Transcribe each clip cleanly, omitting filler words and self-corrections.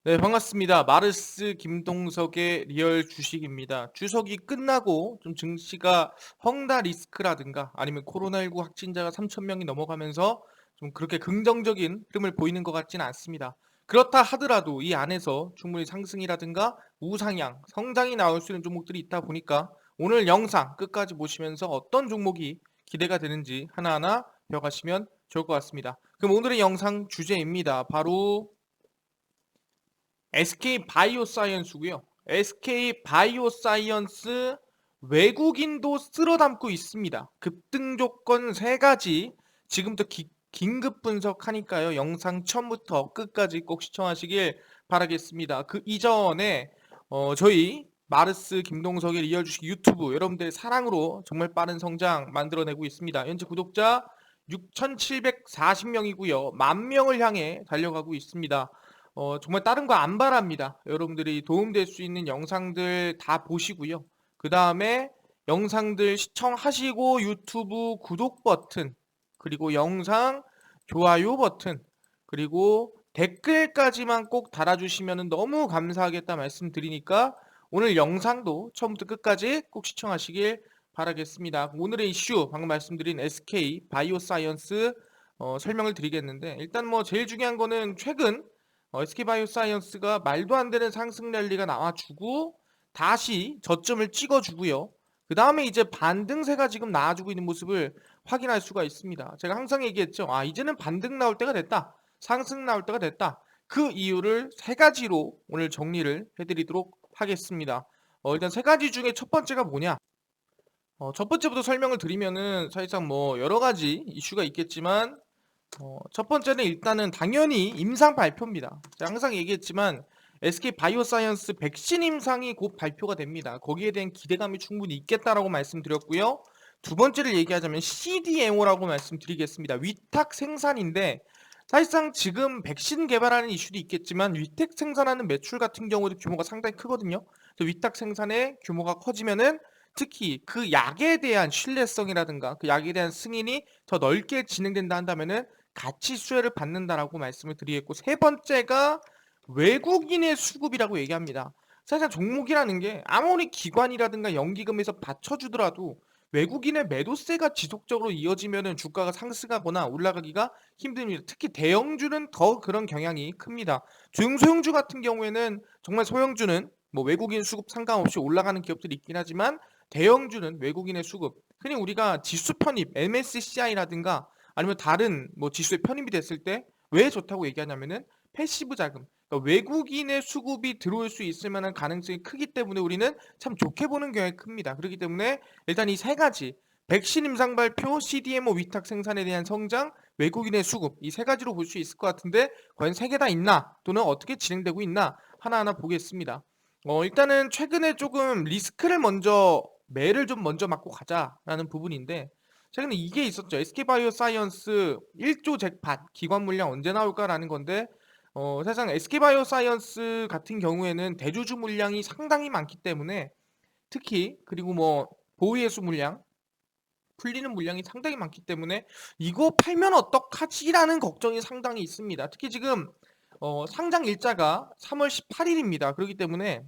네, 반갑습니다. 마르스 김동석의 리얼 주식입니다. 추석이 끝나고 좀 증시가 헝다 리스크라든가 아니면 코로나19 확진자가 3천 명이 넘어가면서 좀 그렇게 긍정적인 흐름을 보이는 것 같지는 않습니다. 그렇다 하더라도 이 안에서 충분히 상승이라든가 우상향, 성장이 나올 수 있는 종목들이 있다 보니까 오늘 영상 끝까지 보시면서 어떤 종목이 기대가 되는지 하나하나 배워가시면 좋을 것 같습니다. 그럼 오늘의 영상 주제입니다. 바로 SK 바이오사이언스고요. SK 바이오사이언스 외국인도 쓸어 담고 있습니다. 급등 조건 세 가지 지금부터 긴급 분석하니까요. 영상 처음부터 끝까지 꼭 시청하시길 바라겠습니다. 그 이전에 저희 마르스 김동석의 리얼 주식 유튜브 여러분들의 사랑으로 정말 빠른 성장 만들어내고 있습니다. 현재 구독자 6,740명이고요. 10,000명을 향해 달려가고 있습니다. 정말 다른 거 안 바랍니다. 여러분들이 도움될 수 있는 영상들 다 보시고요. 그 다음에 영상들 시청하시고 유튜브 구독 버튼, 그리고 영상 좋아요 버튼, 그리고 댓글까지만 꼭 달아주시면 너무 감사하겠다 말씀드리니까 오늘 영상도 처음부터 끝까지 꼭 시청하시길 바라겠습니다. 오늘의 이슈, 방금 말씀드린 SK 바이오사이언스 설명을 드리겠는데, 일단 뭐 제일 중요한 거는 최근 SK바이오사이언스가 말도 안 되는 상승 랠리가 나와주고 다시 저점을 찍어주고요. 그 다음에 이제 반등세가 지금 나와주고 있는 모습을 확인할 수가 있습니다. 제가 항상 얘기했죠. 이제는 반등 나올 때가 됐다. 상승 나올 때가 됐다. 그 이유를 세 가지로 오늘 정리를 해드리도록 하겠습니다. 일단 세 가지 중에 첫 번째가 뭐냐? 첫 번째부터 설명을 드리면은 사실상 뭐 여러 가지 이슈가 있겠지만 첫 번째는 일단은 당연히 임상 발표입니다. 제가 항상 얘기했지만 SK 바이오사이언스 백신 임상이 곧 발표가 됩니다. 거기에 대한 기대감이 충분히 있겠다라고 말씀드렸고요. 두 번째를 얘기하자면 CDMO라고 말씀드리겠습니다. 위탁 생산인데 사실상 지금 백신 개발하는 이슈도 있겠지만 위탁 생산하는 매출 같은 경우도 규모가 상당히 크거든요. 위탁 생산의 규모가 커지면은 특히 그 약에 대한 신뢰성이라든가 그 약에 대한 승인이 더 넓게 진행된다 한다면은 같이 수혜를 받는다라고 말씀을 드리겠고, 세 번째가 외국인의 수급이라고 얘기합니다. 사실 종목이라는 게 아무리 기관이라든가 연기금에서 받쳐주더라도 외국인의 매도세가 지속적으로 이어지면은 주가가 상승하거나 올라가기가 힘듭니다. 특히 대형주는 더 그런 경향이 큽니다. 중소형주 같은 경우에는 정말 소형주는 뭐 외국인 수급 상관없이 올라가는 기업들이 있긴 하지만 대형주는 외국인의 수급, 흔히 우리가 지수 편입, MSCI라든가 아니면 다른 뭐 지수에 편입이 됐을 때 왜 좋다고 얘기하냐면은 패시브 자금, 그러니까 외국인의 수급이 들어올 수 있을 만한 가능성이 크기 때문에 우리는 참 좋게 보는 경향이 큽니다. 그렇기 때문에 일단 이 세 가지, 백신 임상 발표, CDMO 위탁 생산에 대한 성장, 외국인의 수급, 이 세 가지로 볼 수 있을 것 같은데 과연 세 개 다 있나 또는 어떻게 진행되고 있나 하나하나 보겠습니다. 일단은 최근에 조금 리스크를 먼저 매를 좀 먼저 맞고 가자라는 부분인데, 최근에 이게 있었죠. SK바이오사이언스 1조 잭팟 기관 물량 언제 나올까라는 건데, 사실상 SK바이오사이언스 같은 경우에는 대주주 물량이 상당히 많기 때문에 특히 그리고 뭐 보유예수 물량 풀리는 물량이 상당히 많기 때문에 이거 팔면 어떡하지라는 걱정이 상당히 있습니다. 특히 지금 상장 일자가 3월 18일입니다. 그렇기 때문에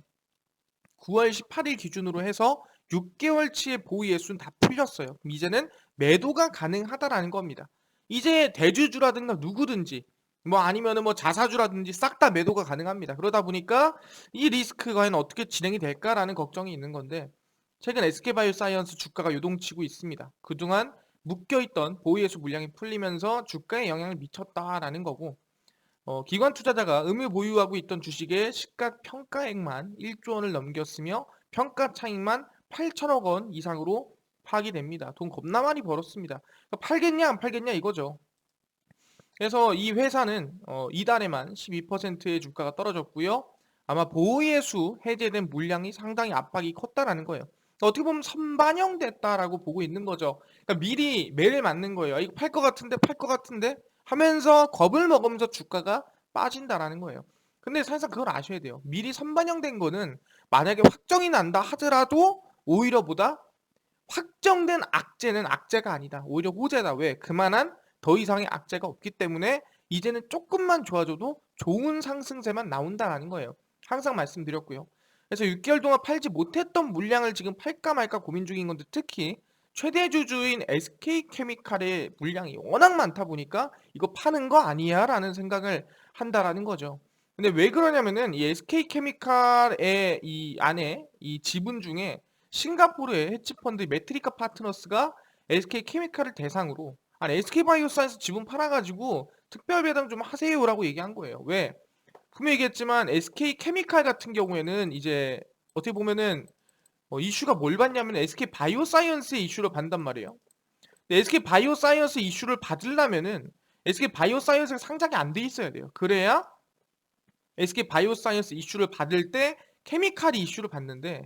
9월 18일 기준으로 해서 6개월치의 보유 예수는 다 풀렸어요. 그럼 이제는 매도가 가능하다라는 겁니다. 이제 대주주라든가 누구든지 뭐 아니면은 뭐 자사주라든지 싹 다 매도가 가능합니다. 그러다 보니까 이 리스크가 과연 어떻게 진행이 될까라는 걱정이 있는 건데, 최근 SK바이오사이언스 주가가 요동치고 있습니다. 그동안 묶여있던 보유예수 물량이 풀리면서 주가에 영향을 미쳤다라는 거고, 기관 투자자가 의무 보유하고 있던 주식의 시가 평가액만 1조 원을 넘겼으며 평가 차익만 8천억 원 이상으로 파악이 됩니다. 돈 겁나 많이 벌었습니다. 그러니까 팔겠냐 안 팔겠냐 이거죠. 그래서 이 회사는 이달에만 12%의 주가가 떨어졌고요. 아마 보호예수 해제된 물량이 상당히 압박이 컸다라는 거예요. 그러니까 어떻게 보면 선반영됐다라고 보고 있는 거죠. 그러니까 미리 매를 맞는 거예요. 이거 팔 것 같은데 팔 것 같은데 하면서 겁을 먹으면서 주가가 빠진다라는 거예요. 근데 사실상 그걸 아셔야 돼요. 미리 선반영된 거는 만약에 확정이 난다 하더라도 오히려 보다 확정된 악재는 악재가 아니다. 오히려 호재다. 왜? 그만한 더 이상의 악재가 없기 때문에 이제는 조금만 좋아져도 좋은 상승세만 나온다라는 거예요. 항상 말씀드렸고요. 그래서 6개월 동안 팔지 못했던 물량을 지금 팔까 말까 고민 중인 건데, 특히 최대 주주인 SK케미칼의 물량이 워낙 많다 보니까 이거 파는 거 아니야라는 생각을 한다라는 거죠. 근데 왜 그러냐면은 이 SK케미칼의 이 안에 이 지분 중에 싱가포르의 헤지펀드 메트리카 파트너스가 SK케미칼을 대상으로 아니 SK바이오사이언스 지분 팔아가지고 특별 배당 좀 하세요라고 얘기한 거예요. 왜? 분명히 얘기했지만 SK케미칼 같은 경우에는 이제 어떻게 보면은 이슈가 뭘 받냐면 SK바이오사이언스의 이슈를 받단 말이에요. 근데 SK바이오사이언스 이슈를 받으려면은 SK바이오사이언스가 상장이 안 돼 있어야 돼요. 그래야 SK바이오사이언스 이슈를 받을 때 케미칼이 이슈를 받는데,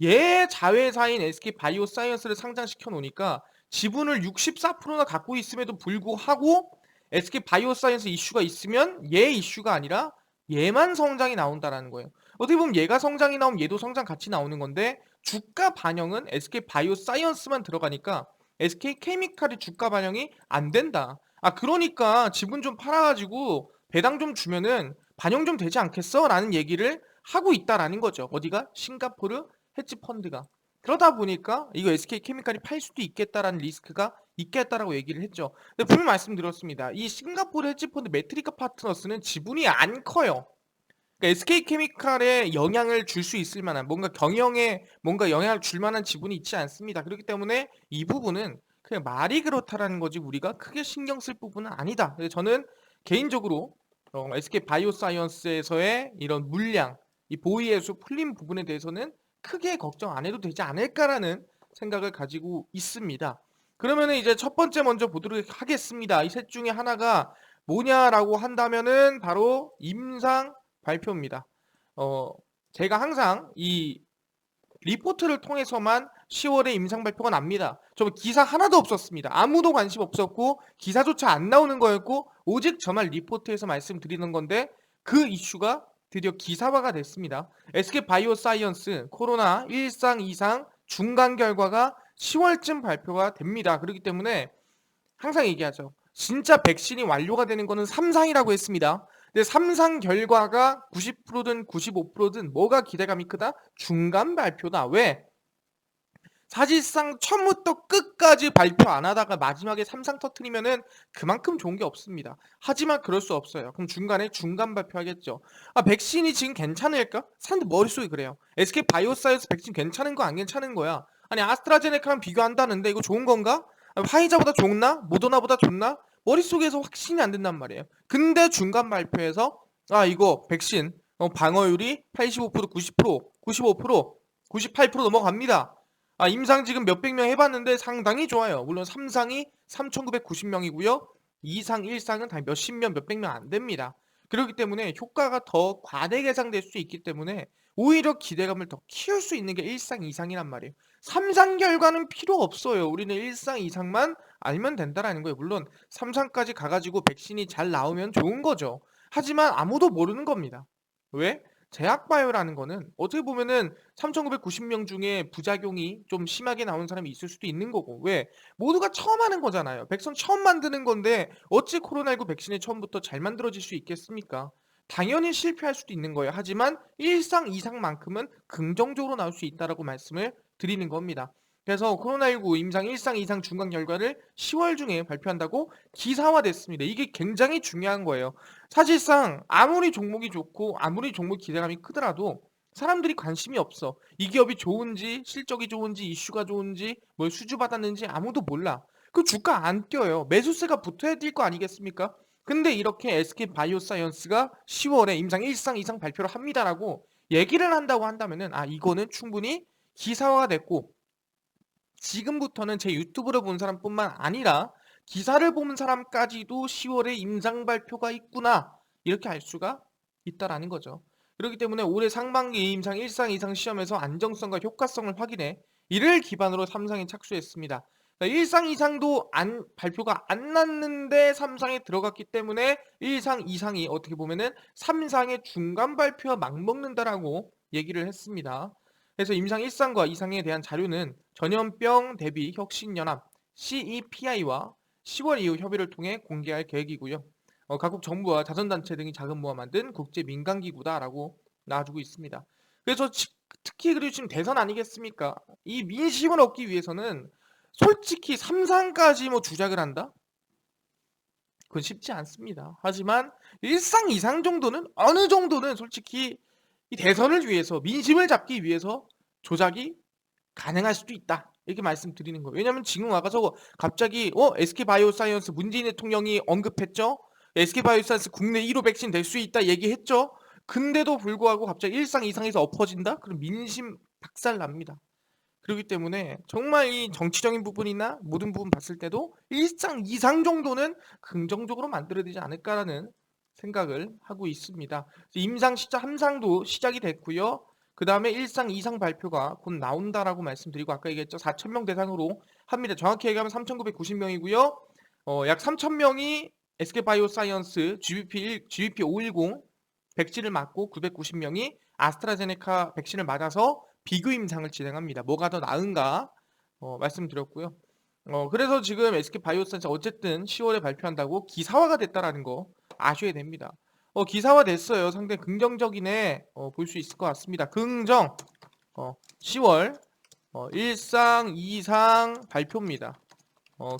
얘 자회사인 SK바이오사이언스를 상장시켜 놓으니까 지분을 64%나 갖고 있음에도 불구하고 SK바이오사이언스 이슈가 있으면 얘 이슈가 아니라 얘만 성장이 나온다라는 거예요. 어떻게 보면 얘가 성장이 나오면 얘도 성장 같이 나오는 건데, 주가 반영은 SK바이오사이언스만 들어가니까 SK케미칼이 주가 반영이 안 된다. 그러니까 지분 좀 팔아가지고 배당 좀 주면은 반영 좀 되지 않겠어? 라는 얘기를 하고 있다라는 거죠. 어디가? 싱가포르 헤지펀드가. 그러다 보니까 이거 SK케미칼이 팔 수도 있겠다라는 리스크가 있겠다라고 얘기를 했죠. 근데 분명 말씀드렸습니다. 이 싱가포르 헤지펀드 메트리카 파트너스는 지분이 안 커요. 그러니까 SK케미칼에 영향을 줄 수 있을 만한, 뭔가 경영에 뭔가 영향을 줄 만한 지분이 있지 않습니다. 그렇기 때문에 이 부분은 그냥 말이 그렇다라는 거지 우리가 크게 신경 쓸 부분은 아니다. 그래서 저는 개인적으로 SK바이오사이언스에서의 이런 물량, 이 보이에서 풀린 부분에 대해서는 크게 걱정 안 해도 되지 않을까라는 생각을 가지고 있습니다. 그러면은 이제 첫 번째 먼저 보도록 하겠습니다. 이 셋 중에 하나가 뭐냐라고 한다면은 바로 임상 발표입니다. 제가 항상 이 리포트를 통해서만 10월에 임상 발표가 납니다. 저 기사 하나도 없었습니다. 아무도 관심 없었고 기사조차 안 나오는 거였고 오직 저만 리포트에서 말씀드리는 건데, 그 이슈가 드디어 기사화가 됐습니다. SK바이오사이언스 코로나 1상 2상 중간 결과가 10월쯤 발표가 됩니다. 그렇기 때문에 항상 얘기하죠. 진짜 백신이 완료가 되는 거는 3상이라고 했습니다. 근데 3상 결과가 90%든 95%든 뭐가 기대감이 크다? 중간 발표다. 왜? 사실상 처음부터 끝까지 발표 안 하다가 마지막에 3상 터트리면은 그만큼 좋은 게 없습니다. 하지만 그럴 수 없어요. 그럼 중간에 중간 발표하겠죠. 백신이 지금 괜찮을까? 사람들 머릿속에 그래요. SK 바이오사이언스 백신 괜찮은 거 안 괜찮은 거야? 아니 아스트라제네카랑 비교한다는데 이거 좋은 건가? 화이자보다 좋나? 모더나보다 좋나? 머릿속에서 확신이 안 된단 말이에요. 근데 중간 발표에서 이거 백신 방어율이 85%, 90%, 95%, 98% 넘어갑니다. 임상 지금 몇백 명 해봤는데 상당히 좋아요. 물론 3상이 3,990명이고요. 2상, 1상은 다 몇십 명, 몇백 명 안 됩니다. 그렇기 때문에 효과가 더 과대 계상될 수 있기 때문에 오히려 기대감을 더 키울 수 있는 게 1상, 2상이란 말이에요. 3상 결과는 필요 없어요. 우리는 1상, 2상만 알면 된다라는 거예요. 물론 3상까지 가가지고 백신이 잘 나오면 좋은 거죠. 하지만 아무도 모르는 겁니다. 왜? 제약바이오라는 거는 어떻게 보면은 3,990명 중에 부작용이 좀 심하게 나오는 사람이 있을 수도 있는 거고, 왜? 모두가 처음 하는 거잖아요. 백선 처음 만드는 건데 어찌 코로나19 백신이 처음부터 잘 만들어질 수 있겠습니까? 당연히 실패할 수도 있는 거예요. 하지만 1상, 2상만큼은 긍정적으로 나올 수 있다라고 말씀을 드리는 겁니다. 그래서 코로나19 임상 1상, 2상 중간 결과를 10월 중에 발표한다고 기사화됐습니다. 이게 굉장히 중요한 거예요. 사실상 아무리 종목이 좋고 아무리 종목 기대감이 크더라도 사람들이 관심이 없어. 이 기업이 좋은지 실적이 좋은지 이슈가 좋은지 뭘 수주받았는지 아무도 몰라. 그 주가 안 뛰어요. 매수세가 붙어야 될 거 아니겠습니까? 근데 이렇게 SK바이오사이언스가 10월에 임상 1상 2상 발표를 합니다라고 얘기를 한다고 한다면은 이거는 충분히 기사화가 됐고, 지금부터는 제 유튜브를 본 사람뿐만 아니라 기사를 본 사람까지도 10월에 임상 발표가 있구나 이렇게 알 수가 있다라는 거죠. 그렇기 때문에 올해 상반기 임상 1상 2상 시험에서 안정성과 효과성을 확인해 이를 기반으로 3상에 착수했습니다. 1상 2상도 발표가 안 났는데 3상에 들어갔기 때문에 1상 2상이 어떻게 보면은 3상의 중간 발표와 맞먹는다라고 얘기를 했습니다. 그래서 임상 1상과 2상에 대한 자료는 전염병 대비 혁신연합 CEPI와 10월 이후 협의를 통해 공개할 계획이고요. 각국 정부와 자선단체 등이 자금 모아 만든 국제 민간기구다라고 나와주고 있습니다. 그래서 특히 그리고 지금 대선 아니겠습니까? 이 민심을 얻기 위해서는 솔직히 3상까지 뭐 주작을 한다? 그건 쉽지 않습니다. 하지만 1상 2상 정도는 어느 정도는 솔직히 이 대선을 위해서 민심을 잡기 위해서 조작이 가능할 수도 있다. 이렇게 말씀드리는 거예요. 왜냐면 지금 와가서 갑자기 SK바이오사이언스 문재인 대통령이 언급했죠. SK바이오사이언스 국내 1호 백신 될 수 있다 얘기했죠. 근데도 불구하고 갑자기 1상 2상에서 엎어진다? 그럼 민심 박살납니다. 그렇기 때문에 정말 이 정치적인 부분이나 모든 부분 봤을 때도 1상 2상 정도는 긍정적으로 만들어야 되지 않을까라는 생각을 하고 있습니다. 임상 시작 함상도 시작이 됐고요. 그 다음에 1상 2상 발표가 곧 나온다라고 말씀드리고 아까 얘기했죠. 4,000명 대상으로 합니다. 정확히 얘기하면 3,990명이고요. 약 3,000명이 SK바이오사이언스 GBP510 백신을 맞고 990명이 아스트라제네카 백신을 맞아서 비교 임상을 진행합니다. 뭐가 더 나은가 말씀드렸고요. 그래서 지금 SK바이오사이언스 어쨌든 10월에 발표한다고 기사화가 됐다라는 거 아셔야 됩니다. 기사화 됐어요. 상당히 긍정적이네 볼 수 있을 것 같습니다. 긍정 10월 1상 2상 발표입니다.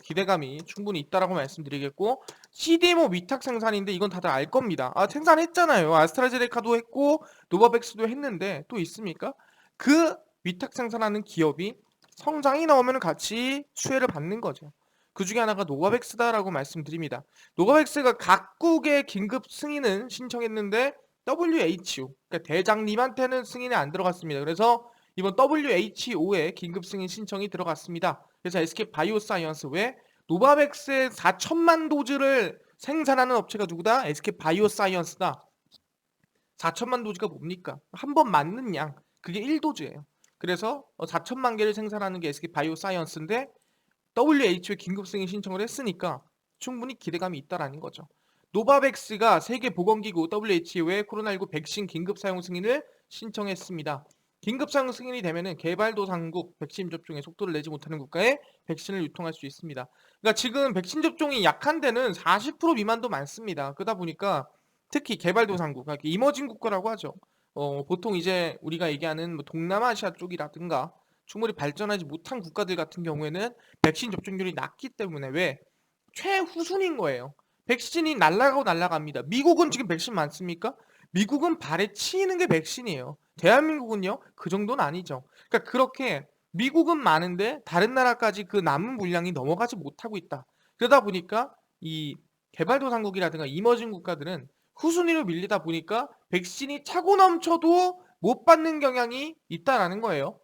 기대감이 충분히 있다라고 말씀드리겠고 CDMO 위탁 생산인데 이건 다들 알 겁니다. 생산했잖아요. 아스트라제네카도 했고 노바백스도 했는데 또 있습니까? 그 위탁 생산하는 기업이 성장이 나오면 같이 수혜를 받는 거죠. 그 중에 하나가 노바백스다라고 말씀드립니다. 노바백스가 각국의 긴급 승인은 신청했는데 WHO, 그러니까 대장님한테는 승인이 안 들어갔습니다. 그래서 이번 WHO에 긴급 승인 신청이 들어갔습니다. 그래서 SK바이오사이언스 외 노바백스의 4천만 도즈를 생산하는 업체가 누구다? SK바이오사이언스다. 4천만 도즈가 뭡니까? 한 번 맞는 양, 그게 1도즈예요. 그래서 4천만 개를 생산하는 게 SK바이오사이언스인데 WHO에 긴급 승인 신청을 했으니까 충분히 기대감이 있다라는 거죠. 노바백스가 세계보건기구 WHO에 코로나19 백신 긴급 사용 승인을 신청했습니다. 긴급 사용 승인이 되면은 개발도상국 백신 접종에 속도를 내지 못하는 국가에 백신을 유통할 수 있습니다. 그러니까 지금 백신 접종이 약한 데는 40% 미만도 많습니다. 그러다 보니까 특히 개발도상국, 그러니까 이머징 국가라고 하죠. 보통 이제 우리가 얘기하는 뭐 동남아시아 쪽이라든가 충분히 발전하지 못한 국가들 같은 경우에는 백신 접종률이 낮기 때문에 왜 최후순인 거예요. 백신이 날아가고 날아갑니다. 미국은 지금 백신 많습니까? 미국은 발에 치이는 게 백신이에요. 대한민국은요? 그 정도는 아니죠. 그러니까 그렇게 미국은 많은데 다른 나라까지 그 남은 물량이 넘어가지 못하고 있다. 그러다 보니까 이 개발도상국이라든가 이머징 국가들은 후순위로 밀리다 보니까 백신이 차고 넘쳐도 못 받는 경향이 있다라는 거예요.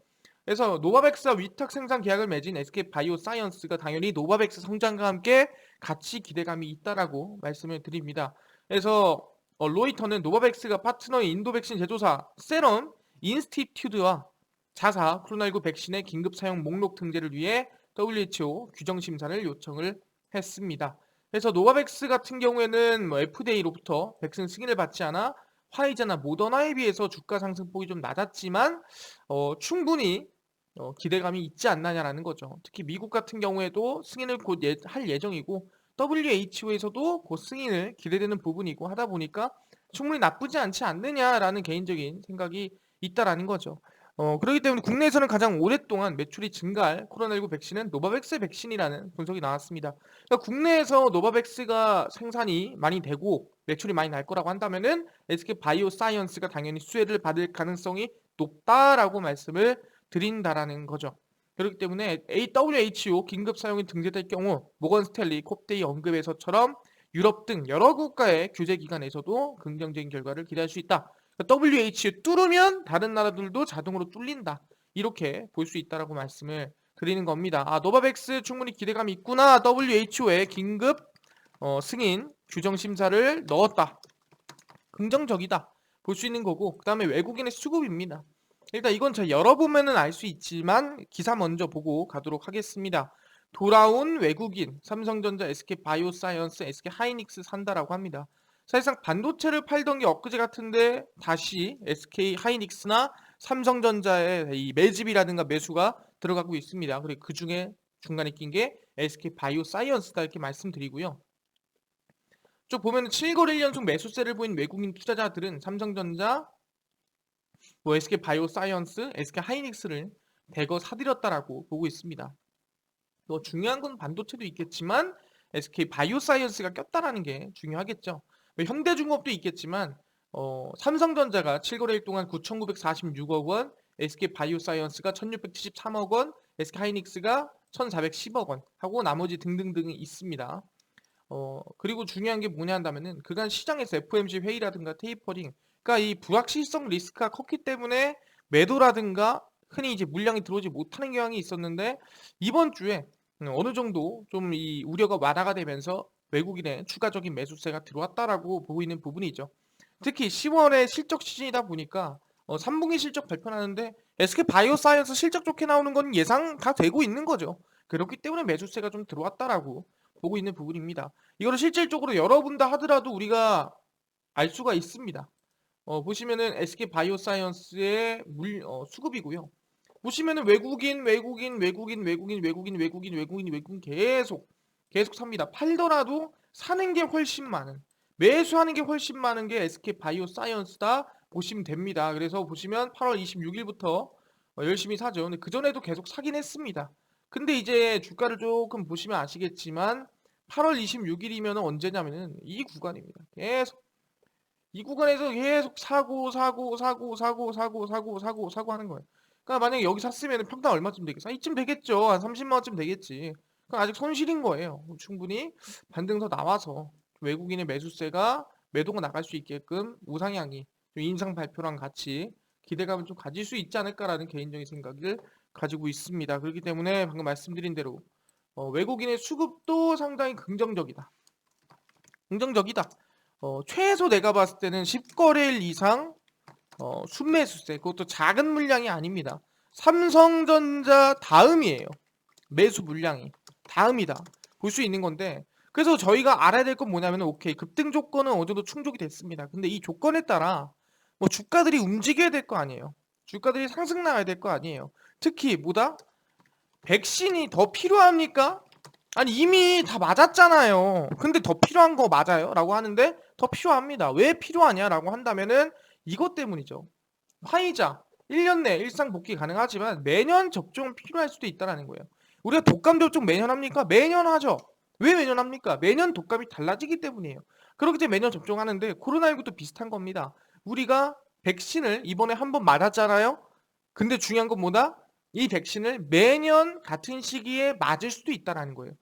그래서 노바백스와 위탁 생산 계약을 맺은 SK바이오사이언스가 당연히 노바백스 성장과 함께 같이 기대감이 있다라고 말씀을 드립니다. 그래서 로이터는 노바백스가 파트너인 인도 백신 제조사 세럼 인스티튜드와 자사 코로나19 백신의 긴급 사용 목록 등재를 위해 WHO 규정 심사를 요청을 했습니다. 그래서 노바백스 같은 경우에는 FDA로부터 백신 승인을 받지 않아 화이자나 모더나에 비해서 주가 상승폭이 좀 낮았지만 충분히 기대감이 있지 않느냐라는 거죠. 특히 미국 같은 경우에도 승인을 곧 할 예정이고 WHO에서도 곧 승인을 기대되는 부분이고 하다 보니까 충분히 나쁘지 않지 않느냐라는 개인적인 생각이 있다라는 거죠. 그렇기 때문에 국내에서는 가장 오랫동안 매출이 증가할 코로나19 백신은 노바백스 백신이라는 분석이 나왔습니다. 그러니까 국내에서 노바백스가 생산이 많이 되고 매출이 많이 날 거라고 한다면은 SK바이오사이언스가 당연히 수혜를 받을 가능성이 높다라고 말씀을 드린다라는 거죠. 그렇기 때문에 WHO 긴급 사용이 등재될 경우 모건 스탠리, 콥데이 언급에서처럼 유럽 등 여러 국가의 규제 기관에서도 긍정적인 결과를 기대할 수 있다. WHO 뚫으면 다른 나라들도 자동으로 뚫린다. 이렇게 볼 수 있다라고 말씀을 드리는 겁니다. 노바백스 충분히 기대감이 있구나. WHO에 긴급 승인 규정 심사를 넣었다. 긍정적이다. 볼 수 있는 거고 그 다음에 외국인의 수급입니다. 일단 이건 제가 열어보면은 알 수 있지만 기사 먼저 보고 가도록 하겠습니다. 돌아온 외국인 삼성전자, SK바이오사이언스, SK하이닉스 산다라고 합니다. 사실상 반도체를 팔던 게 엊그제 같은데 다시 SK하이닉스나 삼성전자의 이 매집이라든가 매수가 들어가고 있습니다. 그리고 그 중에 중간에 낀 게 SK바이오사이언스다 이렇게 말씀드리고요. 쭉 보면은 7거래일 연속 매수세를 보인 외국인 투자자들은 삼성전자, 뭐 SK바이오사이언스, SK하이닉스를 대거 사들였다라고 보고 있습니다. 또 중요한 건 반도체도 있겠지만 SK바이오사이언스가 꼈다라는 게 중요하겠죠. 뭐 현대중공업도 있겠지만 삼성전자가 7거래일 동안 9,946억 원, SK바이오사이언스가 1,673억 원, SK하이닉스가 1,410억 원 하고 나머지 등등등이 있습니다. 그리고 중요한 게 뭐냐 한다면은 그간 시장에서 FOMC 회의라든가 테이퍼링, 그러니까 이 불확실성 리스크가 컸기 때문에 매도라든가 흔히 이제 물량이 들어오지 못하는 경향이 있었는데 이번 주에 어느 정도 좀 이 우려가 완화가 되면서 외국인의 추가적인 매수세가 들어왔다라고 보고 있는 부분이죠. 특히 10월에 실적 시즌이다 보니까 3분기 실적 발표하는데 SK 바이오사이언스 실적 좋게 나오는 건 예상 다 되고 있는 거죠. 그렇기 때문에 매수세가 좀 들어왔다라고 보고 있는 부분입니다. 이거를 실질적으로 여러분 다 하더라도 우리가 알 수가 있습니다. 보시면은 SK 바이오사이언스의 수급이고요. 보시면은 외국인 계속 삽니다. 팔더라도 사는 게 훨씬 많은, 매수하는 게 훨씬 많은 게 SK 바이오사이언스다 보시면 됩니다. 그래서 보시면 8월 26일부터 열심히 사죠. 근데 그 전에도 계속 사긴 했습니다. 근데 이제 주가를 조금 보시면 아시겠지만 8월 26일이면 언제냐면은 이 구간입니다. 계속 이 구간에서 계속 사고 하는 거예요. 그러니까 만약에 여기 샀으면 평당 얼마쯤 되겠어? 이쯤 되겠죠. 한 30만 원쯤 되겠지. 그럼 아직 손실인 거예요. 충분히 반등서 나와서 외국인의 매수세가 매도가 나갈 수 있게끔 우상향이 좀 인상 발표랑 같이 기대감을 좀 가질 수 있지 않을까라는 개인적인 생각을 가지고 있습니다. 그렇기 때문에 방금 말씀드린 대로 외국인의 수급도 상당히 긍정적이다. 긍정적이다. 최소 내가 봤을 때는 10거래일 이상 순매수세, 그것도 작은 물량이 아닙니다. 삼성전자 다음이에요. 매수 물량이 다음이다. 볼 수 있는 건데, 그래서 저희가 알아야 될 건 뭐냐면, 오케이, 급등 조건은 어느 정도 충족이 됐습니다. 근데 이 조건에 따라 뭐 주가들이 움직여야 될 거 아니에요. 주가들이 상승 나가야 될 거 아니에요. 특히 뭐다? 백신이 더 필요합니까? 아니 이미 다 맞았잖아요. 근데 더 필요한 거 맞아요? 라고 하는데 더 필요합니다. 왜 필요하냐 라고 한다면은 이것 때문이죠. 화이자 1년 내 일상 복귀 가능하지만 매년 접종은 필요할 수도 있다는 거예요. 우리가 독감 접종 매년 합니까? 매년 하죠. 왜 매년 합니까? 매년 독감이 달라지기 때문이에요. 그렇기 때문에 매년 접종하는데 코로나19도 비슷한 겁니다. 우리가 백신을 이번에 한 번 맞았잖아요. 근데 중요한 건 뭐다? 이 백신을 매년 같은 시기에 맞을 수도 있다는 거예요.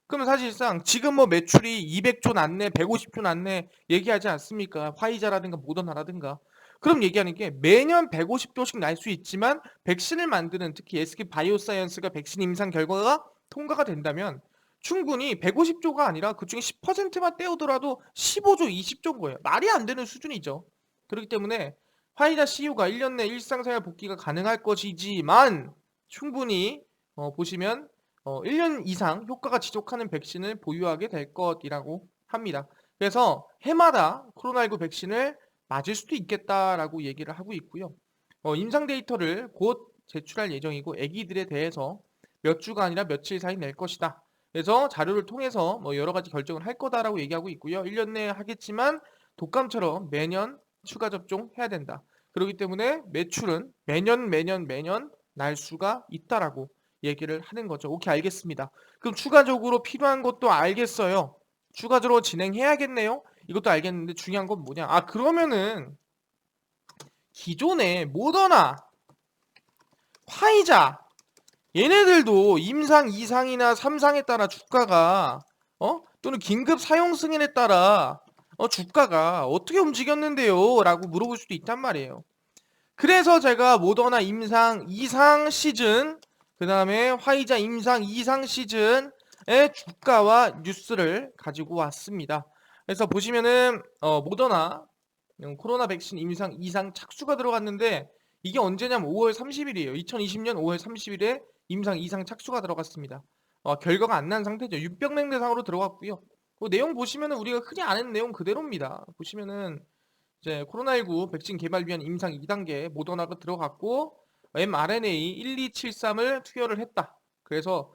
그럼 사실상 지금 뭐 매출이 200조 났네, 150조 났네 얘기하지 않습니까? 화이자라든가 모더나라든가. 그럼 얘기하는 게 매년 150조씩 날 수 있지만 백신을 만드는 특히 SK 바이오사이언스가 백신 임상 결과가 통과가 된다면 충분히 150조가 아니라 그중에 10%만 떼오더라도 15조, 20조인 거예요. 말이 안 되는 수준이죠. 그렇기 때문에 화이자 CEO가 1년 내 일상생활 복귀가 가능할 것이지만 충분히 보시면 1년 이상 효과가 지속하는 백신을 보유하게 될 것이라고 합니다. 그래서 해마다 코로나19 백신을 맞을 수도 있겠다라고 얘기를 하고 있고요. 임상 데이터를 곧 제출할 예정이고 아기들에 대해서 몇 주가 아니라 며칠 사이 낼 것이다. 그래서 자료를 통해서 뭐 여러 가지 결정을 할 거다라고 얘기하고 있고요. 1년 내에 하겠지만 독감처럼 매년 추가 접종해야 된다. 그렇기 때문에 매출은 매년 날 수가 있다라고 얘기를 하는 거죠. 오케이, 알겠습니다. 그럼 추가적으로 필요한 것도 알겠어요. 추가적으로 진행해야겠네요. 이것도 알겠는데 중요한 건 뭐냐? 그러면은 기존에 모더나, 화이자 얘네들도 임상 2상이나 3상에 따라 주가가 또는 긴급 사용 승인에 따라 주가가 어떻게 움직였는데요? 라고 물어볼 수도 있단 말이에요. 그래서 제가 모더나 임상 2상 시즌, 그 다음에 화이자 임상 2상 시즌의 주가와 뉴스를 가지고 왔습니다. 그래서 보시면은 모더나 코로나 백신 임상 2상 착수가 들어갔는데 이게 언제냐면 5월 30일이에요. 2020년 5월 30일에 임상 2상 착수가 들어갔습니다. 결과가 안 난 상태죠. 윤병맹 대상으로 들어갔고요. 그 내용 보시면은 우리가 흔히 아는 내용 그대로입니다. 보시면은 이제 코로나19 백신 개발 위한 임상 2단계 모더나가 들어갔고 mRNA 1273을 투여를 했다. 그래서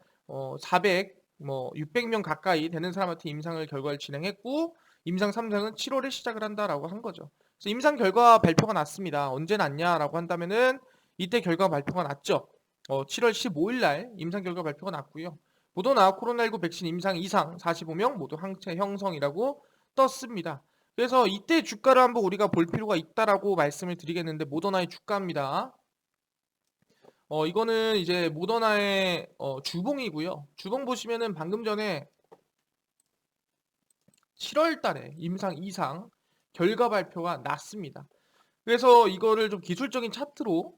400, 600명 가까이 되는 사람한테 임상을 결과를 진행했고 임상 3상은 7월에 시작을 한다라고 한 거죠. 그래서 임상 결과 발표가 났습니다. 언제 났냐라고 한다면은 이때 결과 발표가 났죠. 7월 15일 날 임상 결과 발표가 났고요. 모더나 코로나19 백신 임상 이상 45명 모두 항체 형성이라고 떴습니다. 그래서 이때 주가를 한번 우리가 볼 필요가 있다라고 말씀을 드리겠는데 모더나의 주가입니다. 이거는 이제 모더나의 주봉이고요. 주봉 보시면은 방금 전에 7월 달에 임상 이상 결과 발표가 났습니다. 그래서 이거를 좀 기술적인 차트로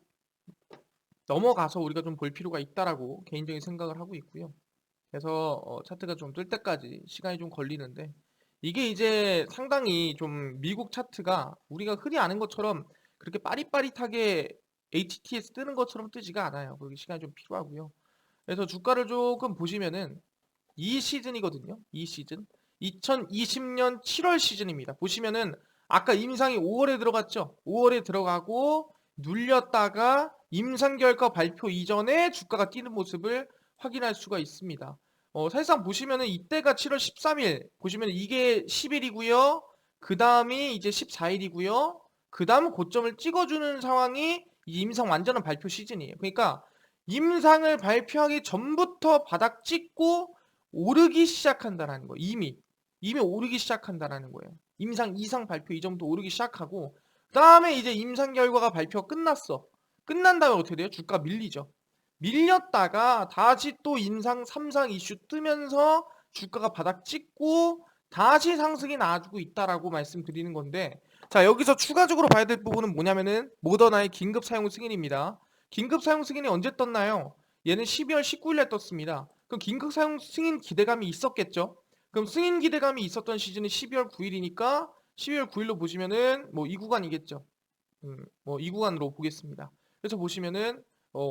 넘어가서 우리가 좀 볼 필요가 있다라고 개인적인 생각을 하고 있고요. 그래서 차트가 좀 뜰 때까지 시간이 좀 걸리는데 이게 이제 상당히 좀 미국 차트가 우리가 흔히 아는 것처럼 그렇게 빠릿빠릿하게 HTS 뜨는 것처럼 뜨지가 않아요. 그렇게 시간이 좀 필요하고요. 그래서 주가를 조금 보시면은 이 시즌이거든요. 이 시즌 2020년 7월 시즌입니다. 보시면은 아까 임상이 5월에 들어갔죠. 5월에 들어가고 눌렸다가 임상 결과 발표 이전에 주가가 뛰는 모습을 확인할 수가 있습니다. 사실상 보시면은 이때가 7월 13일 보시면 이게 10일이고요. 그 다음이 이제 14일이고요. 그 다음 고점을 찍어주는 상황이 이 임상 완전한 발표 시즌이에요. 그러니까 임상을 발표하기 전부터 바닥 찍고 오르기 시작한다라는 거예요. 이미 오르기 시작한다라는 거예요. 임상 이상 발표 이 정도 오르기 시작하고 그다음에 이제 임상 결과가 발표가 끝났어. 끝난 다음에 어떻게 돼요? 주가 밀리죠. 밀렸다가 다시 또 임상 3상 이슈 뜨면서 주가가 바닥 찍고 다시 상승이 나와주고 있다라고 말씀드리는 건데 자 여기서 추가적으로 봐야 될 부분은 뭐냐면은 모더나의 긴급 사용 승인입니다. 긴급 사용 승인이 언제 떴나요? 얘는 12월 19일에 떴습니다. 그럼 긴급 사용 승인 기대감이 있었겠죠? 그럼 승인 기대감이 있었던 시즌이 12월 9일이니까 12월 9일로 보시면은 뭐 이 구간이겠죠. 뭐 이 구간으로 보겠습니다. 그래서 보시면은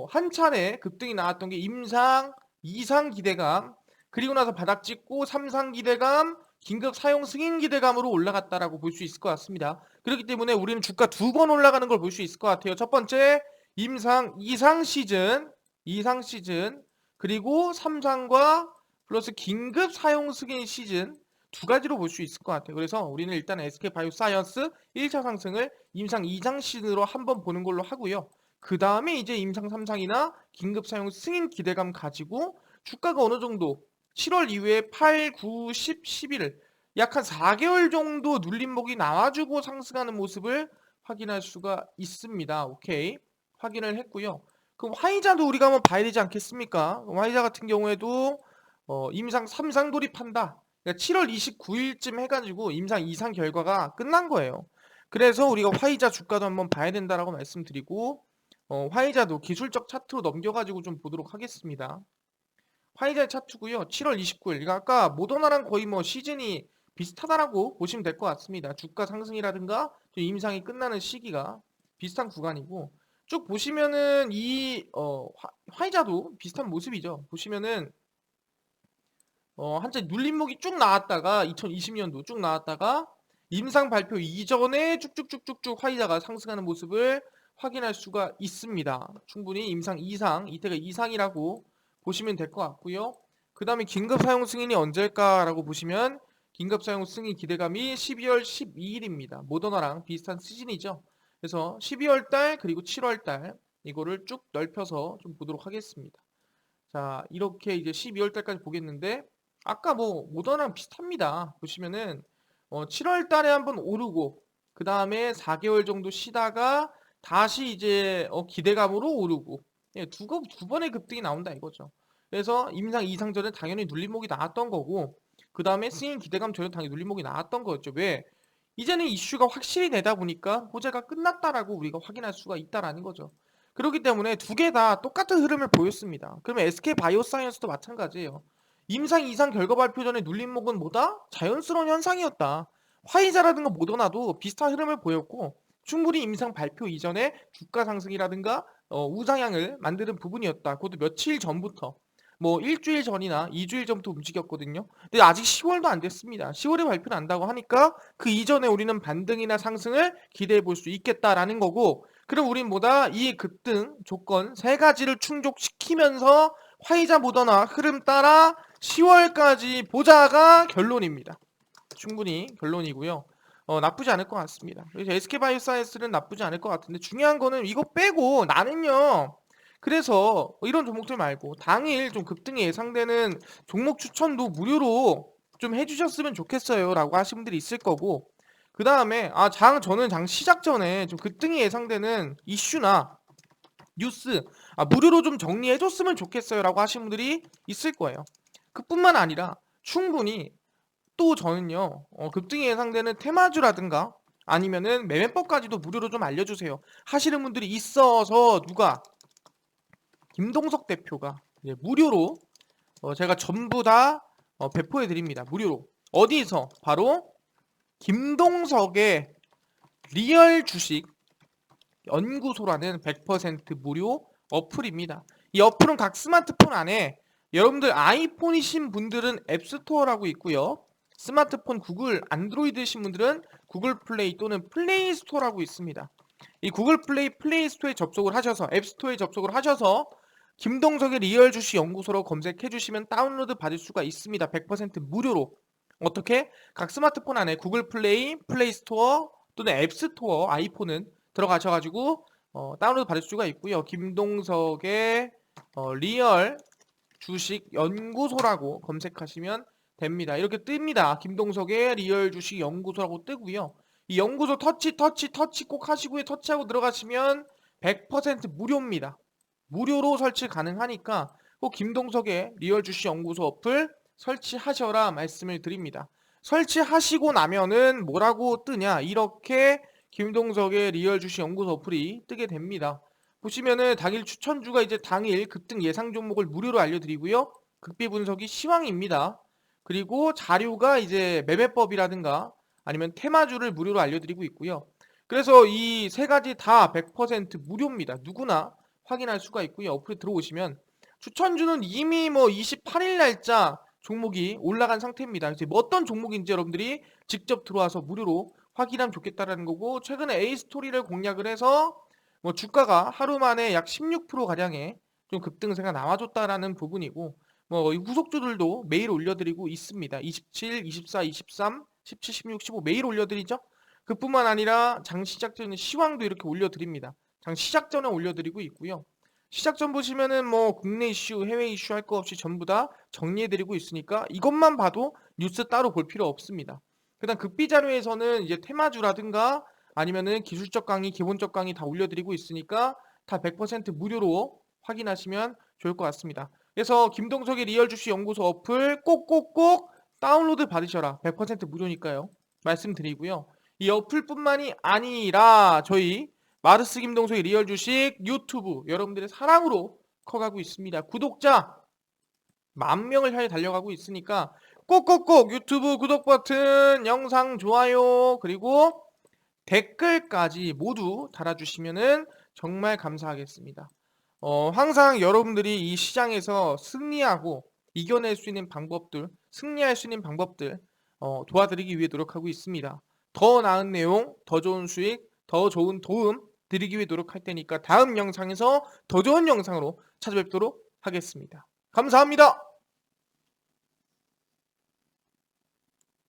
한 차례 급등이 나왔던 게 임상, 이상 기대감, 그리고 나서 바닥 찍고 3상 기대감, 긴급 사용 승인 기대감으로 올라갔다라고 볼 수 있을 것 같습니다. 그렇기 때문에 우리는 주가 2번 올라가는 걸 볼 수 있을 것 같아요. 첫 번째 임상, 이상 시즌, 그리고 3상과 플러스 긴급 사용 승인 시즌 두 가지로 볼 수 있을 것 같아요. 그래서 우리는 일단 SK바이오사이언스 1차 상승을 임상 2상 시즌으로 한번 보는 걸로 하고요. 그 다음에 이제 임상 3상이나 긴급 사용 승인 기대감 가지고 주가가 어느 정도 7월 이후에 8, 9, 10, 11을 약 한 4개월 정도 눌림목이 나와주고 상승하는 모습을 확인할 수가 있습니다. 오케이. 확인을 했고요. 그럼 화이자도 우리가 한번 봐야 되지 않겠습니까? 화이자 같은 경우에도 임상 3상 돌입한다. 그러니까 7월 29일쯤 해가지고 임상 2상 결과가 끝난 거예요. 그래서 우리가 화이자 주가도 한번 봐야 된다라고 말씀드리고 화이자도 기술적 차트로 넘겨가지고 좀 보도록 하겠습니다. 화이자의 차트고요. 7월 29일. 그러니까 아까 모더나랑 거의 뭐 시즌이 비슷하다라고 보시면 될 것 같습니다. 주가 상승이라든가 임상이 끝나는 시기가 비슷한 구간이고 쭉 보시면은 이 화이자도 비슷한 모습이죠. 보시면은 한참 눌림목이 쭉 나왔다가 2020년도 쭉 나왔다가 임상 발표 이전에 쭉쭉쭉쭉쭉 화이자가 상승하는 모습을 확인할 수가 있습니다. 충분히 임상 이상, 이때가 이상이라고 보시면 될 것 같고요. 그 다음에 긴급 사용 승인이 언제일까라고 보시면 긴급 사용 승인 기대감이 12월 12일입니다. 모더나랑 비슷한 시즌이죠. 그래서 12월 달 그리고 7월 달 이거를 쭉 넓혀서 좀 보도록 하겠습니다. 자, 이렇게 이제 12월 달까지 보겠는데 아까 뭐 모더나랑 비슷합니다. 보시면은 7월 달에 한번 오르고 그 다음에 4개월 정도 쉬다가 다시 이제 기대감으로 오르고 예, 두 번의 급등이 나온다 이거죠. 그래서 임상 이상 전에 당연히 눌림목이 나왔던 거고 그 다음에 승인 기대감 전에 당연히 눌림목이 나왔던 거였죠. 왜? 이제는 이슈가 확실히 되다 보니까 호재가 끝났다라고 우리가 확인할 수가 있다라는 거죠. 그렇기 때문에 두 개 다 똑같은 흐름을 보였습니다. 그러면 SK바이오사이언스도 마찬가지예요. 임상 이상 결과 발표 전에 눌림목은 뭐다? 자연스러운 현상이었다. 화이자라든가 모더나도 비슷한 흐름을 보였고 충분히 임상 발표 이전에 주가 상승이라든가 우상향을 만드는 부분이었다. 그것도 며칠 전부터 뭐 일주일 전이나 2주일 전부터 움직였거든요. 근데 아직 10월도 안 됐습니다. 10월에 발표 난다고 하니까 그 이전에 우리는 반등이나 상승을 기대해 볼 수 있겠다라는 거고 그럼 우린 뭐다? 이 급등 조건 세 가지를 충족시키면서 화이자 모더나 흐름 따라 10월까지 보자가 결론입니다. 충분히 결론이고요. 나쁘지 않을 것 같습니다. 그래서 SK바이오사이언스는 나쁘지 않을 것 같은데 중요한 거는 이거 빼고 나는요. 그래서 이런 종목들 말고 당일 좀 급등이 예상되는 종목 추천도 무료로 좀 해주셨으면 좋겠어요라고 하신 분들이 있을 거고 그 다음에 저는 장 시작 전에 좀 급등이 예상되는 이슈나 뉴스 무료로 좀 정리해줬으면 좋겠어요라고 하신 분들이 있을 거예요. 그뿐만 아니라 충분히 또 저는요 급등이 예상되는 테마주라든가 아니면은 매매법까지도 무료로 좀 알려주세요 하시는 분들이 있어서 누가 김동석 대표가 무료로 제가 전부 다 배포해 드립니다. 무료로. 어디서? 바로 김동석의 리얼 주식 연구소라는 100% 무료 어플입니다. 이 어플은 각 스마트폰 안에 여러분들 아이폰이신 분들은 앱스토어라고 있고요. 스마트폰 구글 안드로이드이신 분들은 구글 플레이 또는 플레이 스토어라고 있습니다. 이 구글 플레이 스토어에 접속을 하셔서 앱스토어에 접속을 하셔서 김동석의 리얼 주식 연구소로 검색해 주시면 다운로드 받을 수가 있습니다. 100% 무료로. 어떻게? 각 스마트폰 안에 구글 플레이 스토어 또는 앱스토어 아이폰은 들어가셔가지고 다운로드 받을 수가 있고요. 김동석의 리얼 주식 연구소라고 검색하시면 됩니다. 이렇게 뜹니다. 김동석의 리얼 주식 연구소라고 뜨고요. 이 연구소 터치 꼭 하시고요. 터치하고 들어가시면 100% 무료입니다. 무료로 설치 가능하니까 꼭 김동석의 리얼 주식 연구소 어플 설치하셔라 말씀을 드립니다. 설치하시고 나면은 뭐라고 뜨냐 이렇게 김동석의 리얼 주식 연구소 어플이 뜨게 됩니다. 보시면은 당일 추천주가 이제 당일 급등 예상 종목을 무료로 알려드리고요. 극비 분석이 시황입니다. 그리고 자료가 이제 매매법이라든가 아니면 테마주를 무료로 알려드리고 있고요. 그래서 이 세 가지 다 100% 무료입니다. 누구나 확인할 수가 있고요. 어플에 들어오시면 추천주는 이미 28일 날짜 종목이 올라간 상태입니다. 이제 어떤 종목인지 여러분들이 직접 들어와서 무료로 확인하면 좋겠다라는 거고 최근에 A스토리를 공략을 해서 주가가 하루 만에 약 16% 가량의 좀 급등세가 나와줬다라는 부분이고 이 후속주들도 매일 올려드리고 있습니다. 27, 24, 23, 17, 16, 15 매일 올려드리죠. 그뿐만 아니라 장 시작 전에 시황도 이렇게 올려드립니다. 장 시작 전에 올려드리고 있고요. 시작 전 보시면은 국내 이슈, 해외 이슈 할 거 없이 전부 다 정리해드리고 있으니까 이것만 봐도 뉴스 따로 볼 필요 없습니다. 그다음 급비 자료에서는 이제 테마주라든가 아니면은 기술적 강의, 기본적 강의 다 올려드리고 있으니까 다 100% 무료로 확인하시면 좋을 것 같습니다. 그래서 김동석의 리얼 주식 연구소 어플 꼭꼭꼭 다운로드 받으셔라. 100% 무료니까요. 말씀드리고요. 이 어플뿐만이 아니라 저희 마르스 김동석의 리얼 주식 유튜브 여러분들의 사랑으로 커가고 있습니다. 구독자 10,000명을 향해 달려가고 있으니까 꼭꼭꼭 유튜브 구독 버튼, 영상 좋아요 그리고 댓글까지 모두 달아주시면은 정말 감사하겠습니다. 항상 여러분들이 이 시장에서 승리하고 이겨낼 수 있는 방법들, 승리할 수 있는 방법들 도와드리기 위해 노력하고 있습니다. 더 나은 내용, 더 좋은 수익, 더 좋은 도움 드리기 위해 노력할 테니까 다음 영상에서 더 좋은 영상으로 찾아뵙도록 하겠습니다. 감사합니다.